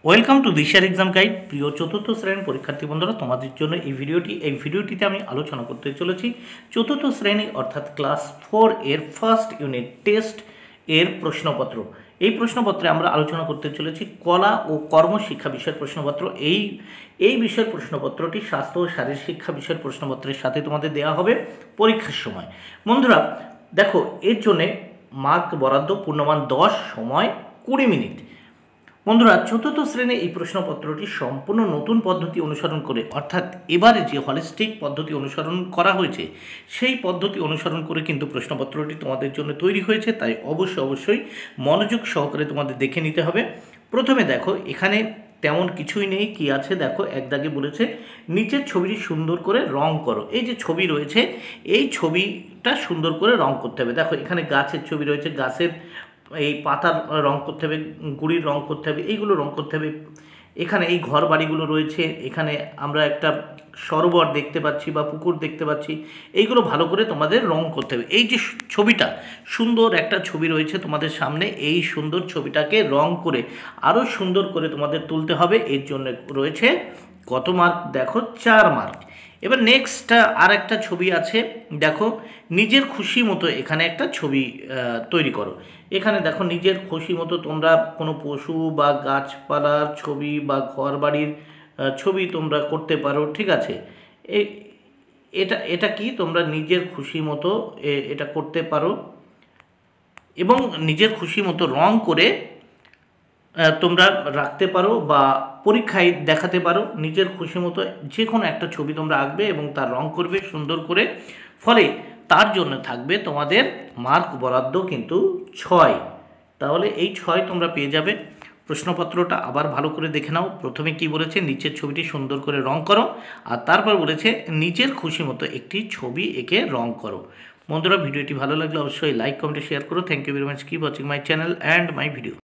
Welcome to দিশার exam guide. প্রিয় চতুর্থ শ্রেণীর পরীক্ষার্থী বন্ধুরা, তোমাদের জন্য এই ভিডিওটিতে আমি আলোচনা করতে চলেছি চতুর্থ শ্রেণী অর্থাৎ ক্লাস 4 এর ফার্স্ট ইউনিট টেস্ট এর প্রশ্নপত্র। এই প্রশ্নপত্রে আমরা আলোচনা করতে চলেছি কলা ও কর্মশিক্ষা বিষয়ের প্রশ্নপত্র। এই বিষয়ের প্রশ্নপত্রটি স্বাস্থ্য ও শারীরিক শিক্ষা বিষয়ের প্রশ্নপত্রের সাথে তোমাদের দেওয়া হবে পরীক্ষার সময়। বন্ধুরা দেখো, এর জন্যে মার্ক বরাদ্দ, পূর্ণমান 10, সময় 20 মিনিট। বন্ধুরা, চতুর্থ শ্রেণী এই প্রশ্নপত্রটি সম্পূর্ণ নতুন পদ্ধতি অনুসরণ করে, অর্থাৎ এবারে যে হলিস্টিক পদ্ধতি অনুসরণ করা হয়েছে সেই পদ্ধতি অনুসরণ করে কিন্তু প্রশ্নপত্রটি তোমাদের জন্য তৈরি হয়েছে। তাই অবশ্যই মনোযোগ সহকারে তোমাদের দেখে নিতে হবে। প্রথমে দেখো, এখানে তেমন কিছুই নেই। কি আছে দেখো, এক দাগে বলেছে নিচের ছবিটি সুন্দর করে রং করো। এই যে ছবি রয়েছে, এই ছবিটা সুন্দর করে রং করতে হবে। দেখো, এখানে গাছের ছবি রয়েছে, গাছের এই পাতার রং করতে হবে, গুড়ির রং করতে হবে, এইগুলো রং করতে হবে। এখানে এই ঘর বাড়িগুলো রয়েছে, এখানে আমরা একটা সরোবর দেখতে পাচ্ছি বা পুকুর দেখতে পাচ্ছি, এইগুলো ভালো করে তোমাদের রং করতে হবে। এই যে ছবিটা, সুন্দর একটা ছবি রয়েছে তোমাদের সামনে, এই সুন্দর ছবিটাকে রং করে আরও সুন্দর করে তোমাদের তুলতে হবে। এর জন্য রয়েছে কত মার্ক? দেখো, 4 মার্ক। এবার নেক্সট আর একটা ছবি আছে, দেখো নিজের খুশি মতো এখানে একটা ছবি তৈরি করো। এখানে দেখো, নিজের খুশি মতো তোমরা কোনো পশু বা গাছপালার ছবি বা ঘর বাড়ির ছবি তোমরা করতে পারো, ঠিক আছে। এটা কি তোমরা নিজের খুশি মতো এটা করতে পারো এবং নিজের খুশি মতো রং করে তোমরা রাখতে পারো বা পরীক্ষায় দেখাতে পারো। নিজের খুশি মতো যে কোনো একটা ছবি তোমরা আঁকবে এবং তার রং করবে সুন্দর করে। ফলে তার জন্য থাকবে তোমাদের মার্ক বরাদ্দ কিন্তু 6। তাহলে এই 6 তোমরা পেয়ে যাবে। প্রশ্নপত্রটা আবার ভালো করে দেখে নাও। প্রথমে কি বলেছে? নিচের ছবিটি সুন্দর করে রং করো, আর তারপর বলেছে নিজের খুশি মতো একটি ছবি এঁকে রং করো। বন্ধুরা, ভিডিওটি ভালো লাগলে অবশ্যই লাইক, কমেন্ট, শেয়ার করো। Thank you very much. Keep watching my channel and my video.